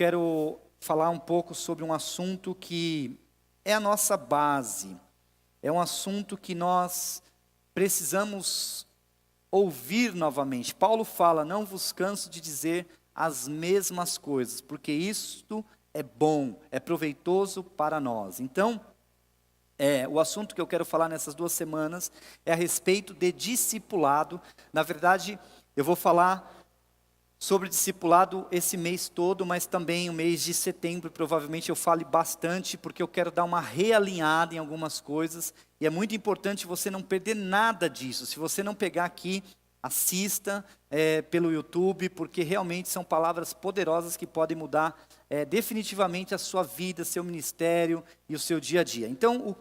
quero falar um pouco sobre um assunto que é a nossa base. É um assunto que nós precisamos ouvir novamente. Paulo fala: não vos canso de dizer as mesmas coisas, porque isto é bom, é proveitoso para nós. Então, o assunto que eu quero falar nessas 2 semanas é a respeito de discipulado. Na verdade, eu vou falar sobre discipulado esse mês todo, mas também o mês de setembro, provavelmente eu fale bastante, porque eu quero dar uma realinhada em algumas coisas, e é muito importante você não perder nada disso. Se você não pegar aqui, assista pelo YouTube, porque realmente são palavras poderosas que podem mudar definitivamente a sua vida, seu ministério e o seu dia a dia. Então,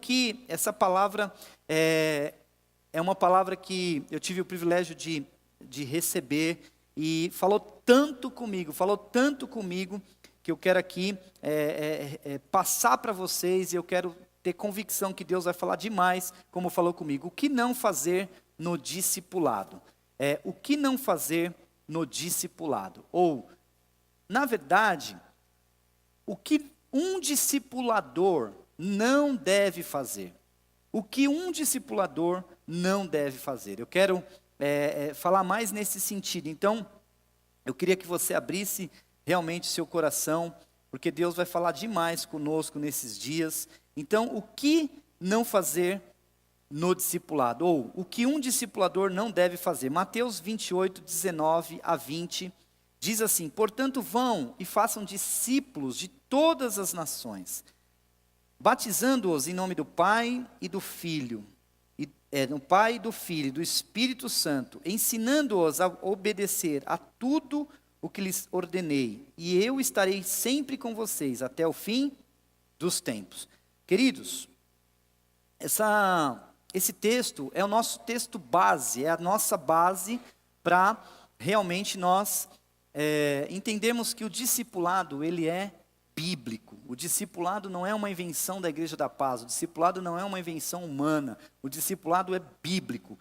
essa palavra é uma palavra que eu tive o privilégio de receber, e falou tanto comigo, que eu quero aqui passar para vocês, e eu quero ter convicção que Deus vai falar demais, como falou comigo. O que não fazer no discipulado? O que não fazer no discipulado? Ou, na verdade, o que um discipulador não deve fazer? O que um discipulador não deve fazer? Eu quero falar mais nesse sentido. Então, eu queria que você abrisse realmente seu coração, porque Deus vai falar demais conosco nesses dias. Então, o que não fazer no discipulado? Ou, o que um discipulador não deve fazer? Mateus 28, 19 a 20, diz assim: portanto, vão e façam discípulos de todas as nações, batizando-os em nome do Pai e do Filho, do Pai, do Filho e do Espírito Santo, ensinando-os a obedecer a tudo o que lhes ordenei, e eu estarei sempre com vocês até o fim dos tempos. Queridos, esse texto é o nosso texto base, é a nossa base para realmente nós entendermos que o discipulado, ele é bíblico. O discipulado não é uma invenção da Igreja da Paz, o discipulado não é uma invenção humana, o discipulado é bíblico.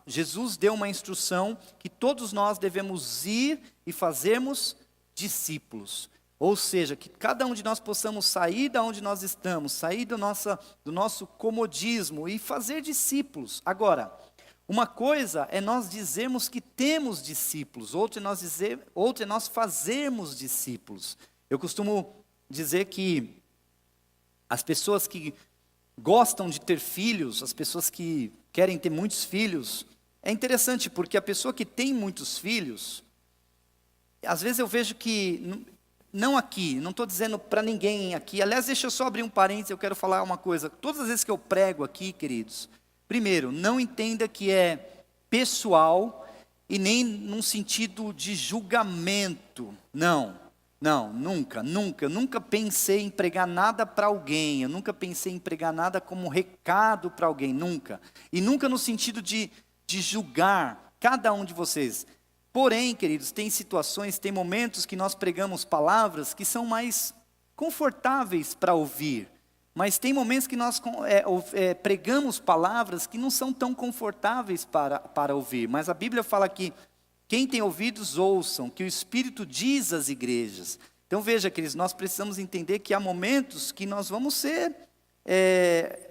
Jesus deu uma instrução que todos nós devemos ir e fazermos discípulos. Ou seja, que cada um de nós possamos sair da onde nós estamos, sair do nosso comodismo e fazer discípulos. Agora, uma coisa é nós dizermos que temos discípulos, outra é nós fazermos discípulos. Eu costumo dizer que as pessoas que gostam de ter filhos, as pessoas que querem ter muitos filhos, é interessante, porque a pessoa que tem muitos filhos, às vezes eu vejo que, não aqui, não estou dizendo para ninguém aqui, aliás, deixa eu só abrir um parênteses, eu quero falar uma coisa. Todas as vezes que eu prego aqui, queridos, primeiro, não entenda que é pessoal e nem num sentido de julgamento, não, eu nunca pensei em pregar nada para alguém, eu nunca pensei em pregar nada como recado para alguém, nunca. E nunca no sentido de julgar cada um de vocês. Porém, queridos, tem situações, tem momentos que nós pregamos palavras que são mais confortáveis para ouvir. Mas tem momentos que nós pregamos palavras que não são tão confortáveis para ouvir. Mas a Bíblia fala que quem tem ouvidos, ouçam, que o Espírito diz às igrejas. Então veja, queridos, nós precisamos entender que há momentos que nós vamos ser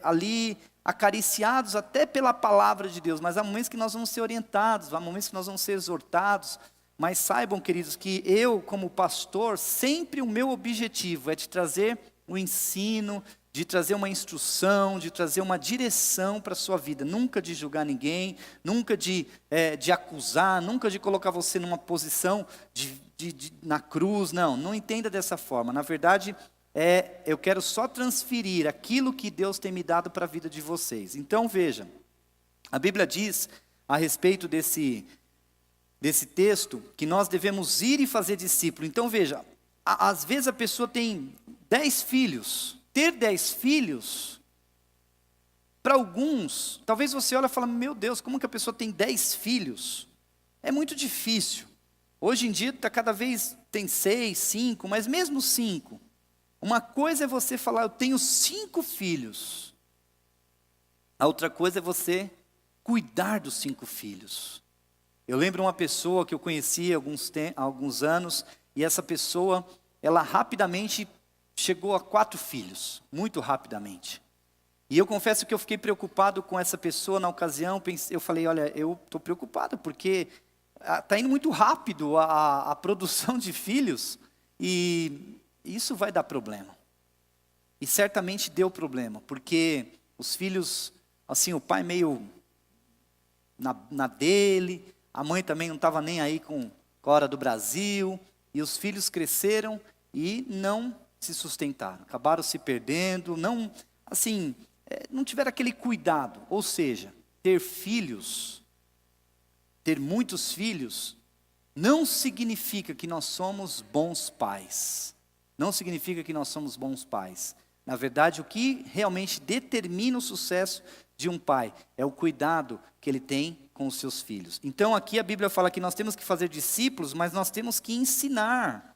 ali acariciados até pela palavra de Deus, mas há momentos que nós vamos ser orientados, há momentos que nós vamos ser exortados. Mas saibam, queridos, que eu, como pastor, sempre o meu objetivo é de trazer o ensino, de trazer uma instrução, de trazer uma direção para a sua vida, nunca de julgar ninguém, nunca de acusar, nunca de colocar você numa posição na cruz, não entenda dessa forma. Na verdade, eu quero só transferir aquilo que Deus tem me dado para a vida de vocês. Então veja, a Bíblia diz a respeito desse texto, que nós devemos ir e fazer discípulo. Então veja, às vezes a pessoa tem 10 filhos, ter 10 filhos, para alguns, talvez você olhe e fale: meu Deus, como que a pessoa tem 10 filhos? É muito difícil. Hoje em dia, cada vez tem 6, 5, mas mesmo 5. Uma coisa é você falar: eu tenho 5 filhos. A outra coisa é você cuidar dos 5 filhos. Eu lembro uma pessoa que eu conheci há alguns anos, e essa pessoa, ela rapidamente chegou a 4 filhos, muito rapidamente. E eu confesso que eu fiquei preocupado com essa pessoa na ocasião. Eu falei, olha, eu estou preocupado, porque está indo muito rápido a produção de filhos, e isso vai dar problema. E certamente deu problema, porque os filhos, assim, o pai meio na dele, a mãe também não estava nem aí com a hora do Brasil, e os filhos cresceram e não se sustentaram, acabaram se perdendo, não, assim, não tiveram aquele cuidado. Ou seja, ter filhos, ter muitos filhos, não significa que nós somos bons pais. Não significa que nós somos bons pais. Na verdade, o que realmente determina o sucesso de um pai é o cuidado que ele tem com os seus filhos. Então aqui a Bíblia fala que nós temos que fazer discípulos, mas nós temos que ensinar.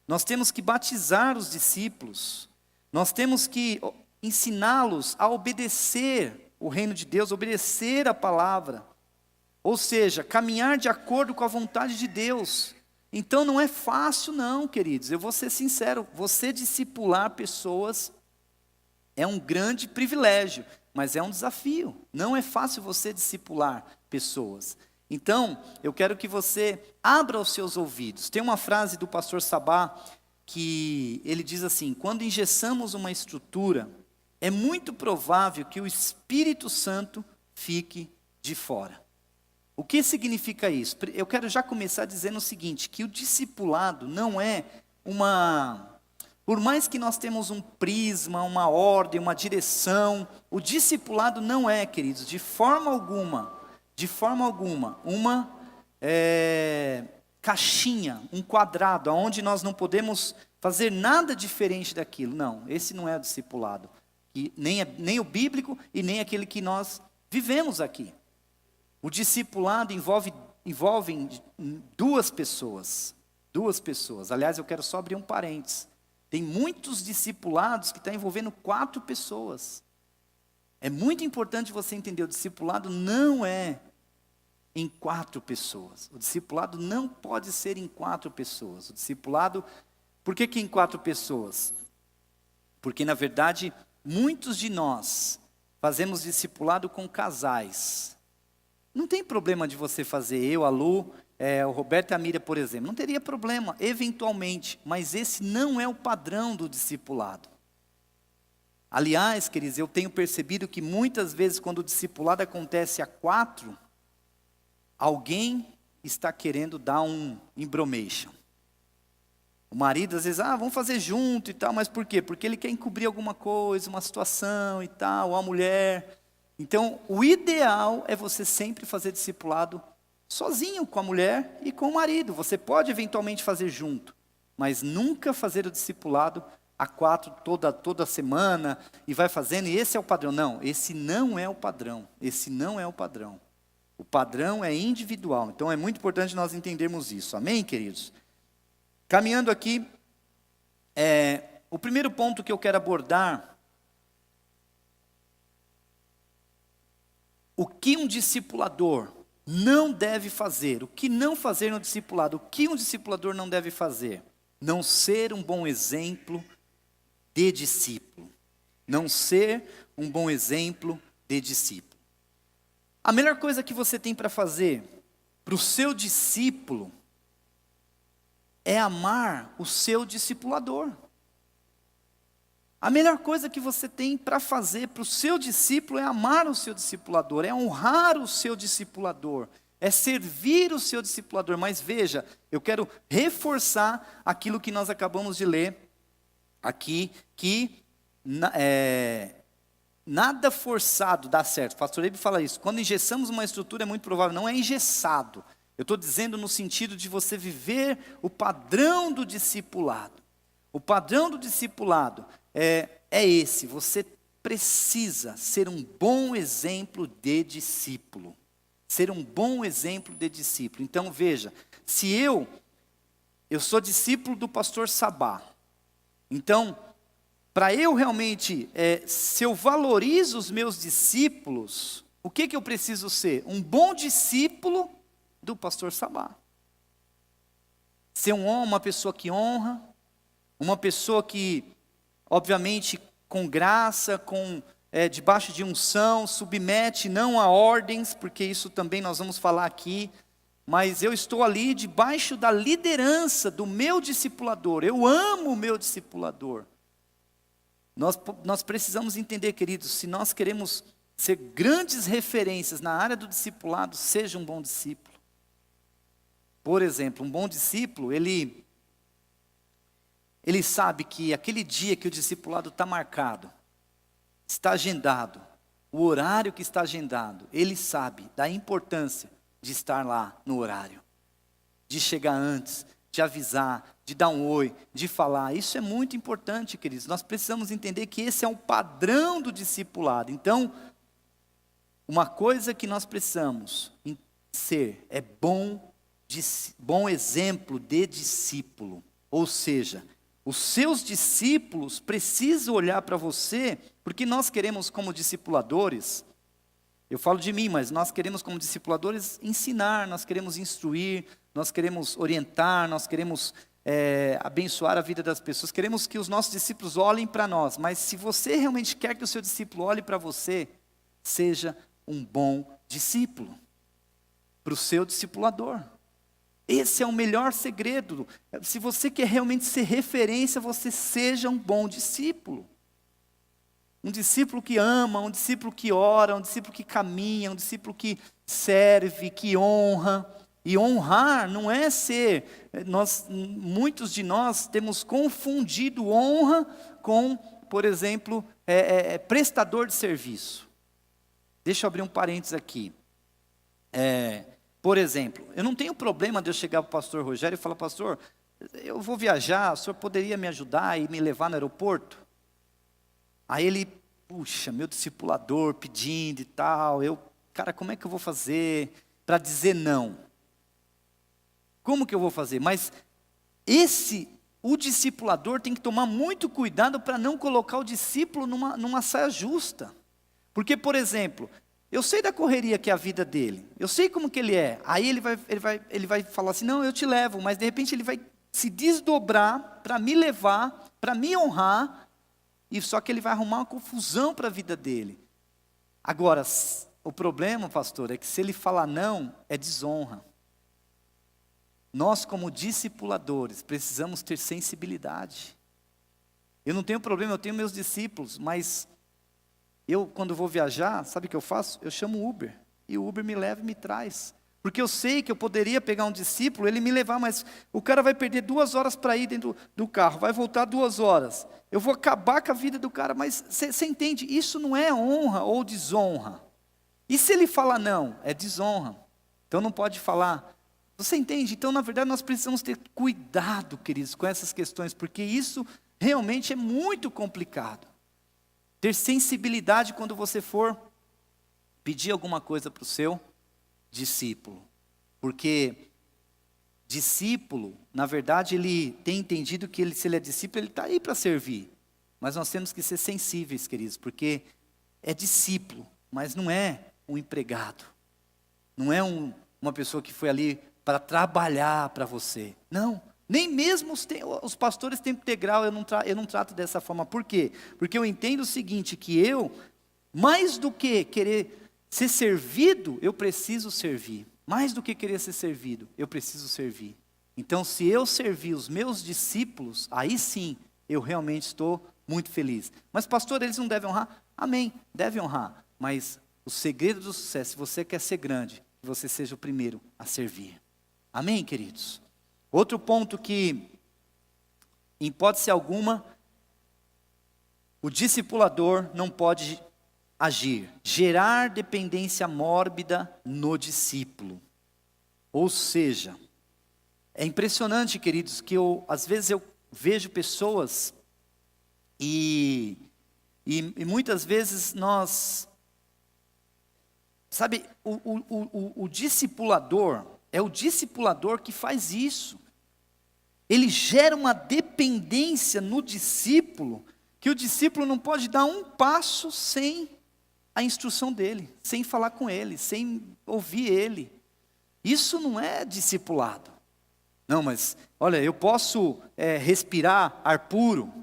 Nós temos que batizar os discípulos. Nós temos que ensiná-los a obedecer o reino de Deus, obedecer a palavra. Ou seja, caminhar de acordo com a vontade de Deus. Então não é fácil não, queridos. Eu vou ser sincero, você discipular pessoas é um grande privilégio, mas é um desafio. Não é fácil você discipular pessoas. Então, eu quero que você abra os seus ouvidos. Tem uma frase do pastor Sabá que ele diz assim: quando engessamos uma estrutura, é muito provável que o Espírito Santo fique de fora. O que significa isso? Eu quero já começar dizendo o seguinte, que o discipulado não é uma... Por mais que nós temos um prisma, uma ordem, uma direção, o discipulado não é, queridos, de forma alguma, uma caixinha, um quadrado, onde nós não podemos fazer nada diferente daquilo. Não, esse não é o discipulado. E nem o bíblico e nem aquele que nós vivemos aqui. O discipulado envolve duas pessoas. Aliás, eu quero só abrir um parênteses. Tem muitos discipulados que estão envolvendo 4 pessoas. É muito importante você entender, o discipulado não é em 4 pessoas. O discipulado não pode ser em 4 pessoas. O discipulado, por que em 4 pessoas? Porque, na verdade, muitos de nós fazemos discipulado com casais. Não tem problema de você fazer, eu, a Lu, o Roberto e a Miriam, por exemplo. Não teria problema, eventualmente, mas esse não é o padrão do discipulado. Aliás, queridos, eu tenho percebido que muitas vezes quando o discipulado acontece a 4, alguém está querendo dar um embromation. O marido às vezes, vamos fazer junto e tal, mas por quê? Porque ele quer encobrir alguma coisa, uma situação e tal, ou a mulher. Então, o ideal é você sempre fazer discipulado sozinho com a mulher e com o marido. Você pode eventualmente fazer junto, mas nunca fazer o discipulado a 4 toda semana e vai fazendo, e esse é o padrão. Não, esse não é o padrão. O padrão é individual. Então é muito importante nós entendermos isso. Amém, queridos? Caminhando aqui, o primeiro ponto que eu quero abordar, o que um discipulador não deve fazer, o que não fazer no discipulado, o que um discipulador não deve fazer? Não ser um bom exemplo de discípulo. Não ser um bom exemplo de discípulo. A melhor coisa que você tem para fazer para o seu discípulo é amar o seu discipulador. A melhor coisa que você tem para fazer para o seu discípulo é amar o seu discipulador, é honrar o seu discipulador, é servir o seu discipulador. Mas veja, eu quero reforçar aquilo que nós acabamos de ler aqui, que nada forçado dá certo. O pastor Eibe fala isso. Quando engessamos uma estrutura é muito provável, não é engessado. Eu estou dizendo no sentido de você viver o padrão do discipulado. O padrão do discipulado é esse: você precisa ser um bom exemplo de discípulo. Ser um bom exemplo de discípulo. Então veja, se eu sou discípulo do pastor Sabá, então, para eu realmente, se eu valorizo os meus discípulos, o que eu preciso ser? Um bom discípulo do pastor Sabá. Ser uma pessoa que honra, Uma pessoa que, obviamente, com graça, debaixo de unção, submete não a ordens, porque isso também nós vamos falar aqui, mas eu estou ali debaixo da liderança do meu discipulador. Eu amo o meu discipulador. Nós precisamos entender, queridos, se nós queremos ser grandes referências na área do discipulado, seja um bom discípulo. Por exemplo, um bom discípulo, ele sabe que aquele dia que o discipulado está marcado, está agendado, o horário que está agendado, ele sabe da importância de estar lá no horário, de chegar antes, de avisar, de dar um oi, de falar. Isso é muito importante, queridos. Nós precisamos entender que esse é um padrão do discipulado. Então, uma coisa que nós precisamos ser é bom exemplo de discípulo. Ou seja, os seus discípulos precisam olhar para você, porque nós queremos como discipuladores, eu falo de mim, mas nós queremos como discipuladores ensinar, nós queremos instruir, nós queremos orientar, nós queremos abençoar a vida das pessoas, queremos que os nossos discípulos olhem para nós, mas se você realmente quer que o seu discípulo olhe para você, seja um bom discípulo, para o seu discipulador. Esse é o melhor segredo. Se você quer realmente ser referência, você seja um bom discípulo. Um discípulo que ama, um discípulo que ora, um discípulo que caminha, um discípulo que serve, que honra. E honrar não é ser... muitos de nós temos confundido honra com, por exemplo, prestador de serviço. Deixa eu abrir um parênteses aqui. Por exemplo, eu não tenho problema de eu chegar para o pastor Rogério e falar: pastor, eu vou viajar, o senhor poderia me ajudar e me levar no aeroporto? Aí ele, puxa, meu discipulador pedindo e tal, cara, como é que eu vou fazer para dizer não? Como que eu vou fazer? Mas o discipulador tem que tomar muito cuidado para não colocar o discípulo numa saia justa. Porque, por exemplo, eu sei da correria que é a vida dele, eu sei como que ele é. Aí ele vai falar assim: não, eu te levo, mas de repente ele vai se desdobrar para me levar, para me honrar, e só que ele vai arrumar uma confusão para a vida dele. Agora, o problema, pastor, é que se ele falar não, é desonra. Nós, como discipuladores, precisamos ter sensibilidade. Eu não tenho problema, eu tenho meus discípulos, mas eu, quando vou viajar, sabe o que eu faço? Eu chamo o Uber, e o Uber me leva e me traz. Porque eu sei que eu poderia pegar um discípulo, ele me levar, mas o cara vai perder 2 horas para ir dentro do carro, vai voltar 2 horas. Eu vou acabar com a vida do cara, mas você entende? Isso não é honra ou desonra. E se ele falar não? É desonra. Então não pode falar. Você entende? Então, na verdade, nós precisamos ter cuidado, queridos, com essas questões, porque isso realmente é muito complicado. Ter sensibilidade quando você for pedir alguma coisa para o seu discípulo. Porque discípulo, na verdade, ele tem entendido que se ele é discípulo, ele está aí para servir. Mas nós temos que ser sensíveis, queridos, porque é discípulo, mas não é um empregado. Não é uma pessoa que foi ali para trabalhar para você. Não, nem mesmo os pastores tempo integral eu não trato dessa forma. Por quê? Porque eu entendo o seguinte, que mais do que querer ser servido, eu preciso servir. Mais do que querer ser servido, eu preciso servir. Então, se eu servir os meus discípulos, aí sim, eu realmente estou muito feliz. Mas pastor, eles não devem honrar? Amém, devem honrar. Mas o segredo do sucesso, se você quer ser grande, que você seja o primeiro a servir. Amém, queridos? Outro ponto que, em hipótese alguma, o discipulador não pode gerar dependência mórbida no discípulo. Ou seja, é impressionante, queridos, que às vezes eu vejo pessoas e muitas vezes nós, sabe, o discipulador, é o discipulador que faz isso. Ele gera uma dependência no discípulo, que o discípulo não pode dar um passo sem a instrução dele, sem falar com ele, sem ouvir ele. Isso não é discipulado. Não, mas olha, eu posso respirar ar puro?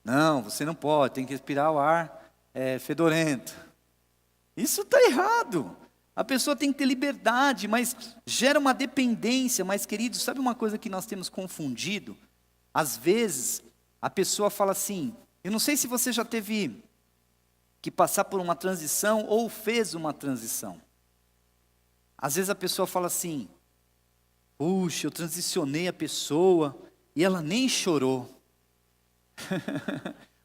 Não, você não pode, tem que respirar o ar fedorento. Isso está errado. A pessoa tem que ter liberdade, mas gera uma dependência. Mas, queridos, sabe uma coisa que nós temos confundido? Às vezes, a pessoa fala assim, eu não sei se você já teve que passar por uma transição ou fez uma transição. Às vezes a pessoa fala assim, puxa, eu transicionei a pessoa e ela nem chorou.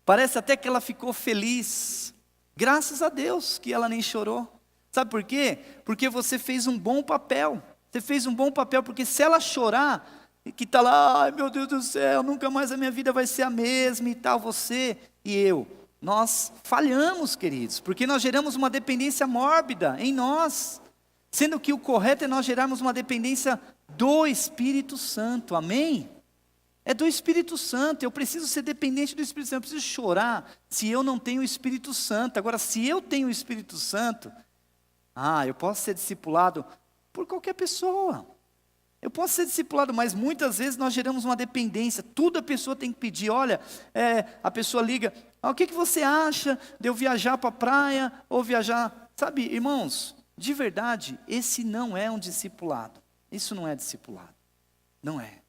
Parece até que ela ficou feliz. Graças a Deus que ela nem chorou. Sabe por quê? Porque você fez um bom papel. Você fez um bom papel, porque se ela chorar, que está lá, ai meu Deus do céu, nunca mais a minha vida vai ser a mesma e tal, você e eu, nós falhamos, queridos, porque nós geramos uma dependência mórbida em nós, sendo que o correto é nós gerarmos uma dependência do Espírito Santo, amém? É do Espírito Santo, eu preciso ser dependente do Espírito Santo, eu preciso chorar se eu não tenho o Espírito Santo. Agora, se eu tenho o Espírito Santo, eu posso ser discipulado por qualquer pessoa. Eu posso ser discipulado, mas muitas vezes nós geramos uma dependência. Tudo a pessoa tem que pedir. Olha, a pessoa liga, o que você acha de eu viajar para a praia ou viajar? Sabe, irmãos, de verdade, esse não é um discipulado. Isso não é discipulado. Não é.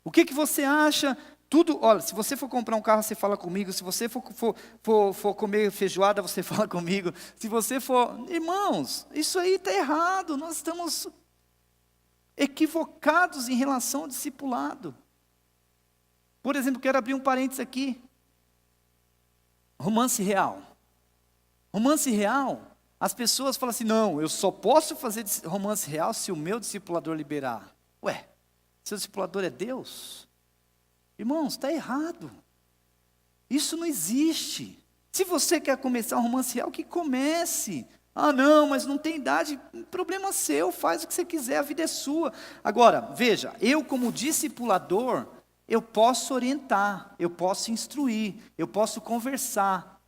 O que você acha? Tudo, olha, se você for comprar um carro, você fala comigo. Se você for comer feijoada, você fala comigo. Se você for... Irmãos, isso aí está errado. Nós estamos equivocados em relação ao discipulado. Por exemplo, quero abrir um parênteses aqui. Romance real. Romance real, as pessoas falam assim, não, eu só posso fazer romance real se o meu discipulador liberar. Ué, seu discipulador é Deus? Irmãos, está errado. Isso não existe. Se você quer começar um romance real, que comece. Não, mas não tem idade, problema seu, faz o que você quiser, a vida é sua. Agora, veja, eu como discipulador, eu posso orientar, eu posso instruir, eu posso conversar.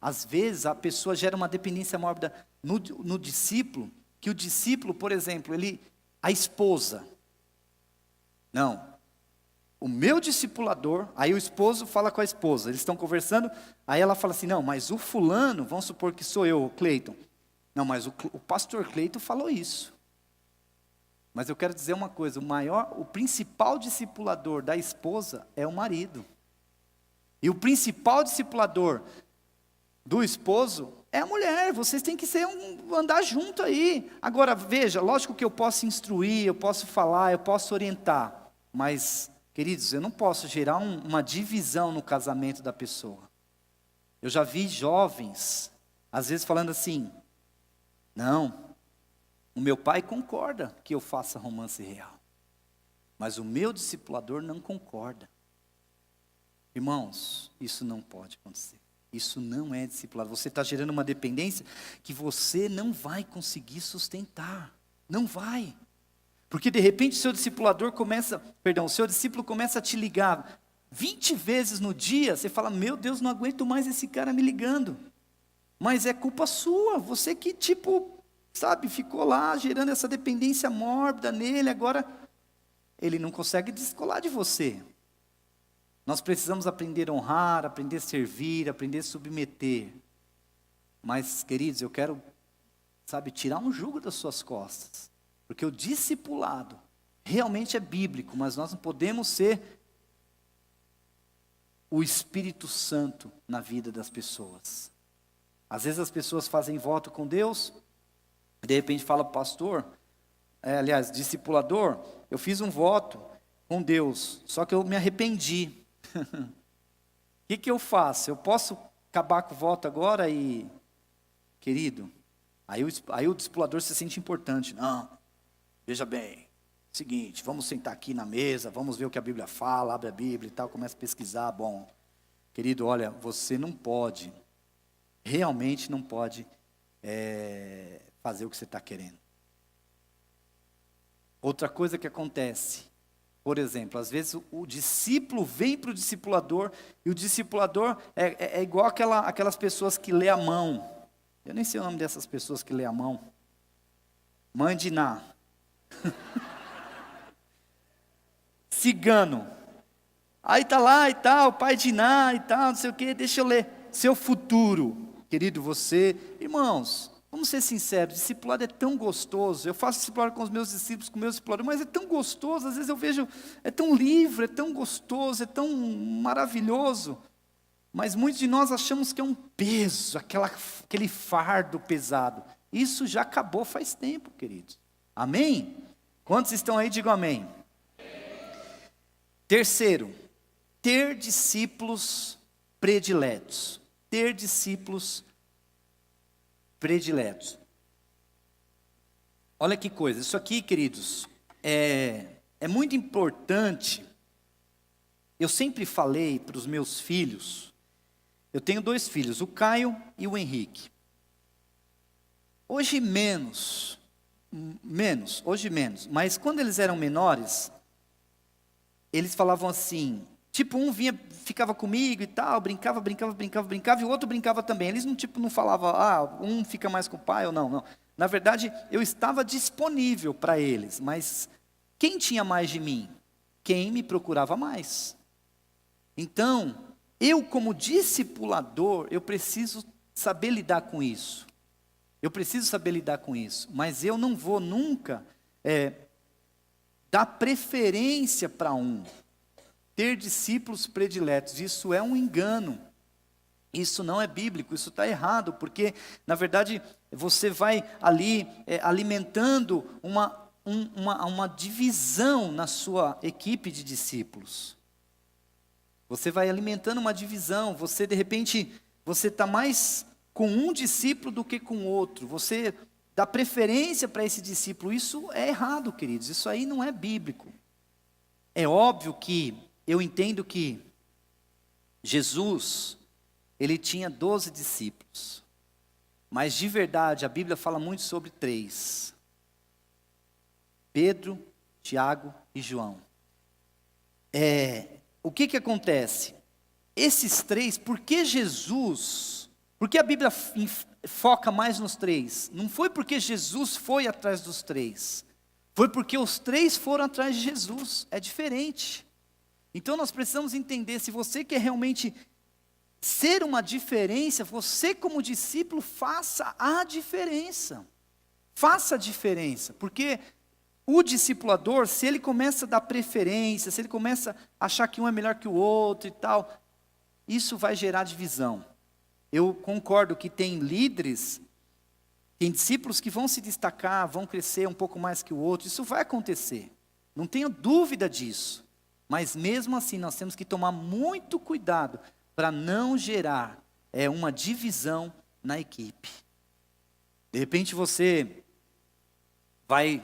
Às vezes a pessoa gera uma dependência mórbida no discípulo, que o discípulo, por exemplo, a esposa. Não. O meu discipulador, aí o esposo fala com a esposa, eles estão conversando, aí ela fala assim, não, mas o fulano, vamos supor que sou eu, o Cleiton. Não, mas o pastor Cleiton falou isso. Mas eu quero dizer uma coisa, o principal discipulador da esposa é o marido. E o principal discipulador do esposo é a mulher, vocês têm que andar junto aí. Agora, veja, lógico que eu posso instruir, eu posso falar, eu posso orientar, mas... Queridos, eu não posso gerar uma divisão no casamento da pessoa. Eu já vi jovens, às vezes falando assim, não, o meu pai concorda que eu faça romance real, mas o meu discipulador não concorda. Irmãos, isso não pode acontecer. Isso não é discipulado. Você está gerando uma dependência que você não vai conseguir sustentar. Não vai. Porque de repente seu discípulo começa a te ligar 20 vezes no dia, você fala, meu Deus, não aguento mais esse cara me ligando. Mas é culpa sua, você que ficou lá gerando essa dependência mórbida nele, agora ele não consegue descolar de você. Nós precisamos aprender a honrar, aprender a servir, aprender a submeter. Mas, queridos, eu quero, tirar um jugo das suas costas. Porque o discipulado realmente é bíblico, mas nós não podemos ser o Espírito Santo na vida das pessoas. Às vezes as pessoas fazem voto com Deus, de repente fala, pastor, discipulador, eu fiz um voto com Deus, só que eu me arrependi. O que eu faço? Eu posso acabar com o voto agora e... Querido, aí o discipulador se sente importante. Não. Veja bem, seguinte, vamos sentar aqui na mesa, vamos ver o que a Bíblia fala, abre a Bíblia e tal, começa a pesquisar. Bom, querido, olha, você não pode, realmente não pode fazer o que você está querendo. Outra coisa que acontece, por exemplo, às vezes o discípulo vem para o discipulador, e o discipulador é igual aquelas pessoas que lê a mão. Eu nem sei o nome dessas pessoas que lê a mão. Mãe de Ná. cigano. Aí tá lá e tal, pai de Iná e tal, não sei o quê, deixa eu ler. Seu futuro, querido, você, irmãos, vamos ser sinceros, discipulado é tão gostoso. Eu faço discipulado com os meus discípulos, com meus discipuladores, mas é tão gostoso, às vezes eu vejo, é tão livre, é tão gostoso, é tão maravilhoso. Mas muitos de nós achamos que é um peso, aquele fardo pesado. Isso já acabou faz tempo, queridos. Amém? Quantos estão aí, digam amém. Terceiro, ter discípulos prediletos. Ter discípulos prediletos. Olha que coisa, isso aqui, queridos, é muito importante. Eu sempre falei para os meus filhos, eu tenho 2 filhos, o Caio e o Henrique. Hoje menos, mas quando eles eram menores, eles falavam assim, tipo, um vinha, ficava comigo e tal, brincava, e o outro brincava também. Eles não falavam, um fica mais com o pai ou não. Na verdade, eu estava disponível para eles, mas quem tinha mais de mim? Quem me procurava mais. Então, eu como discipulador, eu preciso saber lidar com isso. Mas eu não vou nunca dar preferência para um. Ter discípulos prediletos, isso é um engano. Isso não é bíblico, isso está errado, porque, na verdade, você vai ali alimentando uma divisão na sua equipe de discípulos. Você vai alimentando uma divisão, você, de repente, você está mais com um discípulo do que com outro. Você dá preferência para esse discípulo. Isso é errado, queridos, isso aí não é bíblico. É óbvio que eu entendo que Jesus, ele tinha 12 discípulos. Mas de verdade, a Bíblia fala muito sobre 3. Pedro, Tiago e João. O que acontece? Esses 3, por que a Bíblia foca mais nos 3? Não foi porque Jesus foi atrás dos 3. Foi porque os 3 foram atrás de Jesus. É diferente. Então nós precisamos entender, se você quer realmente ser uma diferença, você como discípulo, faça a diferença. Faça a diferença, porque o discipulador, se ele começa a dar preferência, se ele começa a achar que um é melhor que o outro e tal, isso vai gerar divisão. Eu concordo que tem líderes, tem discípulos que vão se destacar, vão crescer um pouco mais que o outro, isso vai acontecer, não tenho dúvida disso. Mas mesmo assim, nós temos que tomar muito cuidado para não gerar uma divisão na equipe. De repente você vai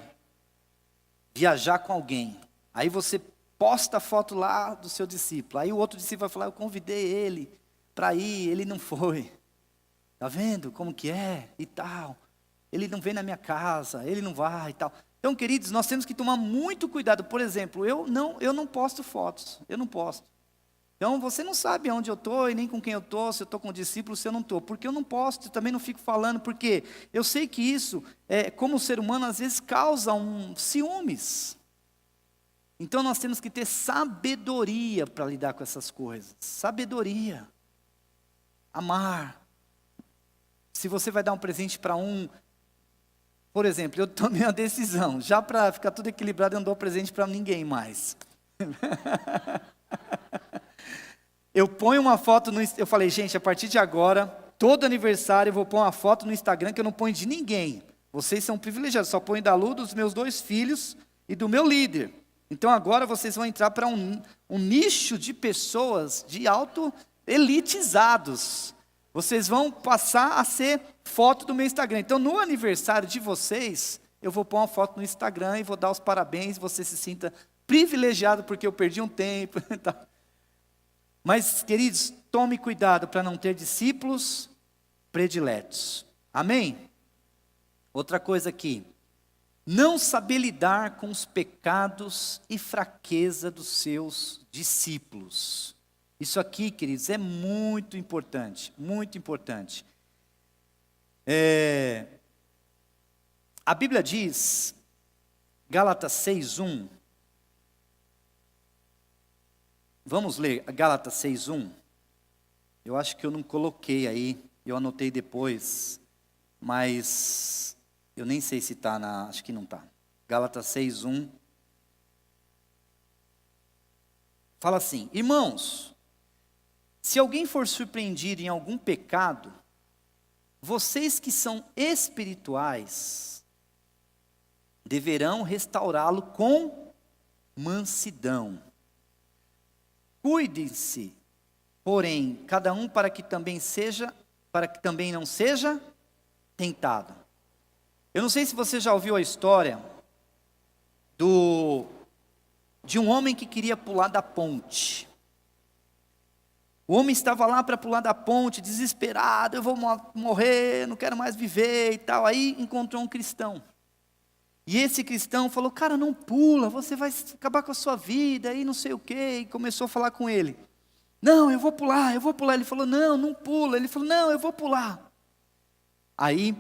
viajar com alguém, aí você posta a foto lá do seu discípulo, aí o outro discípulo vai falar, eu convidei ele para ir, ele não foi. Está vendo como que é e tal? Ele não vem na minha casa, ele não vai e tal. Então, queridos, nós temos que tomar muito cuidado. Por exemplo, eu não posto fotos, eu não posto. Então, você não sabe onde eu estou e nem com quem eu estou, se eu estou com discípulos, se eu não estou. Porque eu não posto, também não fico falando, porque eu sei que isso, como ser humano, às vezes causa ciúmes. Então, nós temos que ter sabedoria para lidar com essas coisas. Sabedoria. Amar. Se você vai dar um presente para por exemplo, eu tomei uma decisão, já para ficar tudo equilibrado, eu não dou presente para ninguém mais. Eu ponho uma foto eu falei, gente, a partir de agora, todo aniversário eu vou pôr uma foto no Instagram que eu não ponho de ninguém. Vocês são privilegiados, só ponho da Lu, dos meus 2 filhos e do meu líder. Então agora vocês vão entrar para um nicho de pessoas de elitizados. Vocês vão passar a ser foto do meu Instagram. Então, no aniversário de vocês, eu vou pôr uma foto no Instagram e vou dar os parabéns. Você se sinta privilegiado porque eu perdi um tempo. Mas, queridos, tome cuidado para não ter discípulos prediletos. Amém? Outra coisa aqui. Não saber lidar com os pecados e fraqueza dos seus discípulos. Isso aqui, queridos, é muito importante, muito importante. A Bíblia diz, Gálatas 6:1, Vamos ler Gálatas 6:1. Eu acho que eu não coloquei aí, eu anotei depois, mas eu nem sei se está acho que não está. Gálatas 6:1. Fala assim: irmãos, se alguém for surpreendido em algum pecado, vocês que são espirituais, deverão restaurá-lo com mansidão. Cuidem-se, porém, cada um para que também não seja tentado. Eu não sei se você já ouviu a história de um homem que queria pular da ponte. O homem estava lá para pular da ponte, desesperado, eu vou morrer, não quero mais viver e tal. Aí encontrou um cristão. E esse cristão falou: cara, não pula, você vai acabar com a sua vida, e não sei o quê. E começou a falar com ele. Não, eu vou pular, eu vou pular. Ele falou: não, não pula. Ele falou: não, eu vou pular. Aí,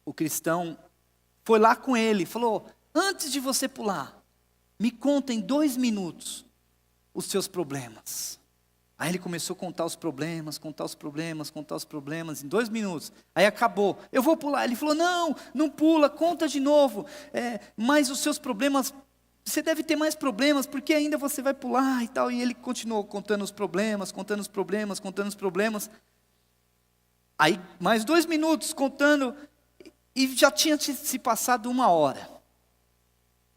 o cristão foi lá com ele, falou: antes de você pular, me conta em 2 minutos os seus problemas. Aí ele começou a contar os problemas, em 2 minutos. Aí acabou, eu vou pular. Ele falou: não, não pula, conta de novo. Mas os seus problemas, você deve ter mais problemas, porque ainda você vai pular e tal. E ele continuou contando os problemas. Aí mais 2 minutos contando, e já tinha se passado 1 hora.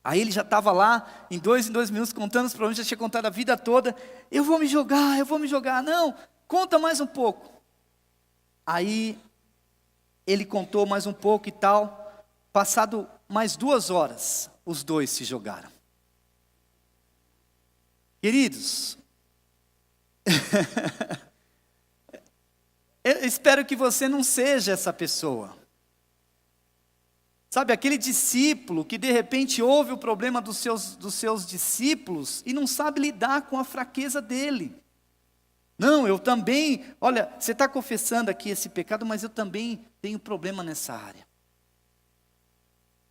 Aí ele já estava lá, em 2 minutos, contando os problemas, já tinha contado a vida toda. Eu vou me jogar. Não, conta mais um pouco. Aí, ele contou mais um pouco e tal. Passado mais 2 horas, os dois se jogaram. Queridos, eu espero que você não seja essa pessoa. Sabe, aquele discípulo que de repente ouve o problema dos seus discípulos e não sabe lidar com a fraqueza dele. Não, eu também, olha, você está confessando aqui esse pecado, mas eu também tenho problema nessa área.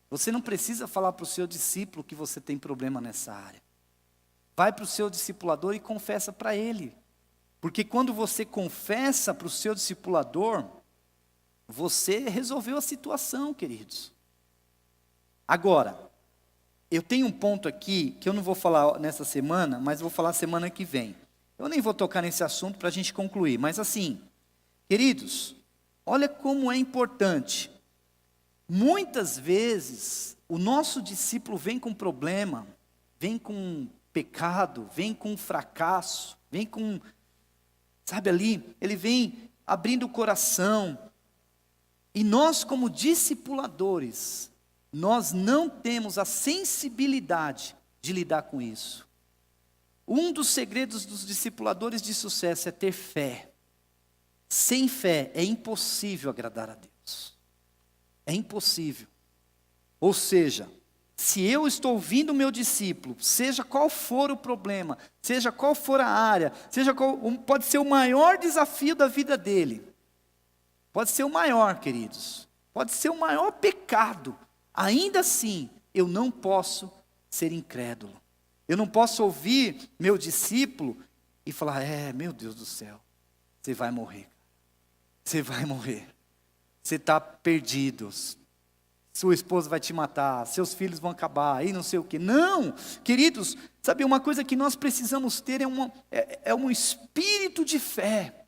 Você não precisa falar para o seu discípulo que você tem problema nessa área. Vai para o seu discipulador e confessa para ele. Porque quando você confessa para o seu discipulador, você resolveu a situação, queridos. Agora, eu tenho um ponto aqui que eu não vou falar nessa semana, mas vou falar semana que vem. Eu nem vou tocar nesse assunto para a gente concluir, mas assim, queridos, olha como é importante. Muitas vezes, o nosso discípulo vem com problema, vem com pecado, vem com fracasso, vem com, sabe ali, ele vem abrindo o coração. E nós, como discipuladores, nós não temos a sensibilidade de lidar com isso. Um dos segredos dos discipuladores de sucesso é ter fé. Sem fé é impossível agradar a Deus. É impossível. Ou seja, se eu estou ouvindo o meu discípulo, seja qual for o problema, seja qual for a área, pode ser o maior desafio da vida dele. Pode ser o maior, queridos. Pode ser o maior pecado. Ainda assim, eu não posso ser incrédulo. Eu não posso ouvir meu discípulo e falar: meu Deus do céu, você vai morrer. Você vai morrer. Você está perdido. Sua esposa vai te matar, seus filhos vão acabar, e não sei o quê. Não, queridos, sabe, uma coisa que nós precisamos ter é um espírito de fé.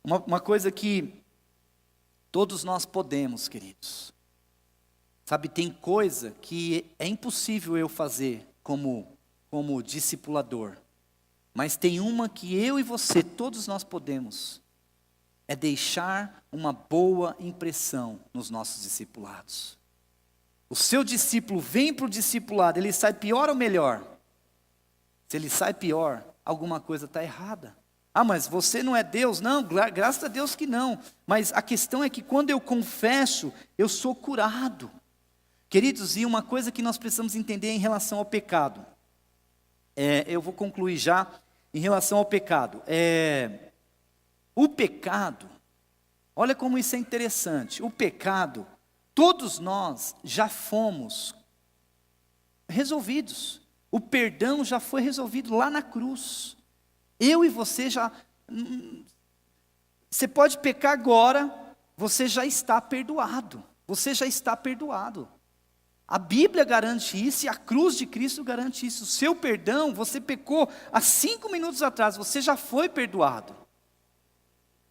Uma coisa que todos nós podemos, queridos. Sabe, tem coisa que é impossível eu fazer como discipulador. Mas tem uma que eu e você, todos nós podemos. É deixar uma boa impressão nos nossos discipulados. O seu discípulo vem para o discipulado, ele sai pior ou melhor? Se ele sai pior, alguma coisa está errada. Ah, mas você não é Deus? Não, graças a Deus que não. Mas a questão é que quando eu confesso, eu sou curado. Queridos, e uma coisa que nós precisamos entender em relação ao pecado. Eu vou concluir já em relação ao pecado. O pecado, olha como isso é interessante. O pecado, todos nós já fomos resolvidos. O perdão já foi resolvido lá na cruz. Eu e você já... Você pode pecar agora, você já está perdoado. Você já está perdoado. A Bíblia garante isso e a cruz de Cristo garante isso. O seu perdão, você pecou há 5 minutos atrás, você já foi perdoado.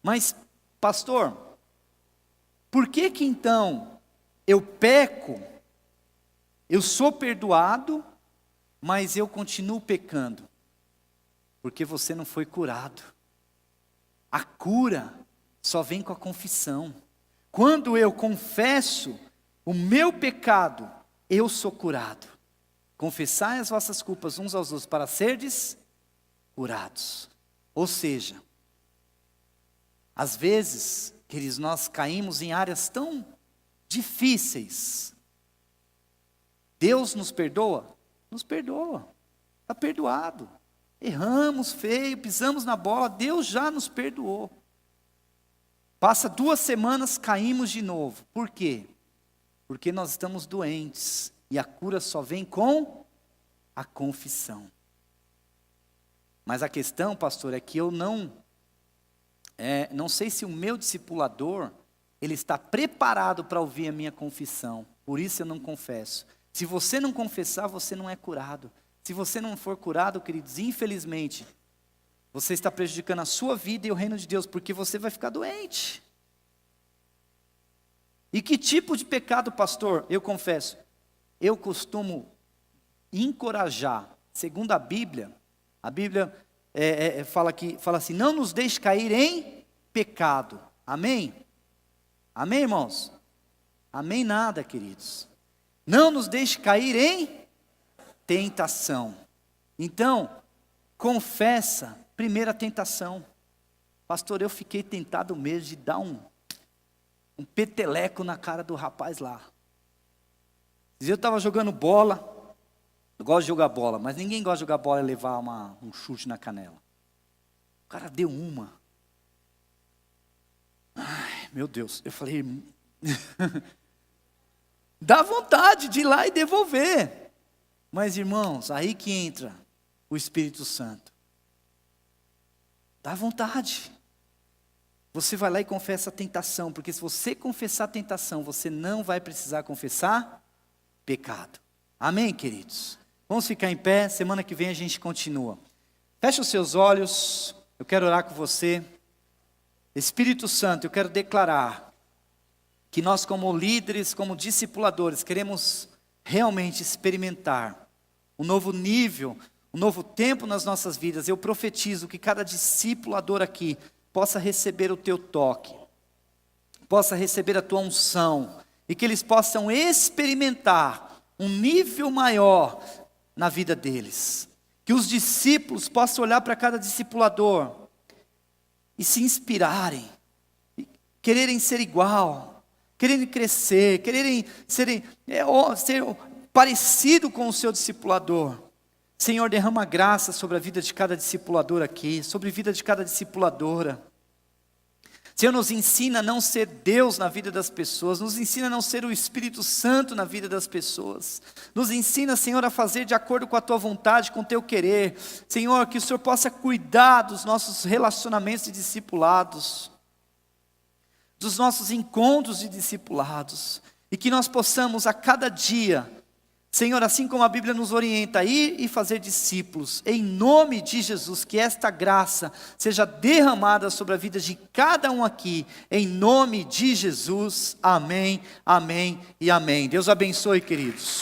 Mas, pastor, por que então eu peco, eu sou perdoado, mas eu continuo pecando? Porque você não foi curado. A cura só vem com a confissão. Quando eu confesso o meu pecado, eu sou curado. Confessai as vossas culpas uns aos outros para serdes curados. Ou seja, às vezes, queridos, nós caímos em áreas tão difíceis. Deus nos perdoa? Nos perdoa. Está perdoado. Erramos feio, pisamos na bola, Deus já nos perdoou. Passa 2 semanas, caímos de novo. Por quê? Porque nós estamos doentes. E a cura só vem com a confissão. Mas a questão, pastor, é que eu não sei se o meu discipulador, ele está preparado para ouvir a minha confissão. Por isso eu não confesso. Se você não confessar, você não é curado. Se você não for curado, queridos, infelizmente, você está prejudicando a sua vida e o reino de Deus, porque você vai ficar doente. E que tipo de pecado, pastor? Eu confesso, eu costumo encorajar, segundo a Bíblia fala assim, não nos deixe cair em pecado. Amém? Amém, irmãos? Amém nada, queridos. Não nos deixe cair em tentação. Então, confessa, primeira tentação. Pastor, eu fiquei tentado mesmo de dar um peteleco na cara do rapaz lá. Eu estava jogando bola, eu gosto de jogar bola, mas ninguém gosta de jogar bola e levar um chute na canela. O cara deu uma. Ai, meu Deus, eu falei, dá vontade de ir lá e devolver. Mas, irmãos, aí que entra o Espírito Santo. Dá vontade. Você vai lá e confessa a tentação, porque se você confessar a tentação, você não vai precisar confessar pecado. Amém, queridos? Vamos ficar em pé, semana que vem a gente continua. Feche os seus olhos, eu quero orar com você. Espírito Santo, eu quero declarar que nós como líderes, como discipuladores, queremos realmente experimentar um novo nível, um novo tempo nas nossas vidas. Eu profetizo que cada discipulador aqui possa receber o teu toque, possa receber a tua unção, e que eles possam experimentar um nível maior na vida deles. Que os discípulos possam olhar para cada discipulador e se inspirarem, quererem ser igual, quererem crescer, quererem ser parecido com o seu discipulador. Senhor, derrama graça sobre a vida de cada discipulador aqui, sobre a vida de cada discipuladora. Senhor, nos ensina a não ser Deus na vida das pessoas, nos ensina a não ser o Espírito Santo na vida das pessoas, nos ensina, Senhor, a fazer de acordo com a Tua vontade, com o Teu querer. Senhor, que o Senhor possa cuidar dos nossos relacionamentos de discipulados, dos nossos encontros de discipulados, e que nós possamos a cada dia, Senhor, assim como a Bíblia nos orienta a ir e fazer discípulos, em nome de Jesus, que esta graça seja derramada sobre a vida de cada um aqui, em nome de Jesus, amém, amém e amém. Deus abençoe, queridos.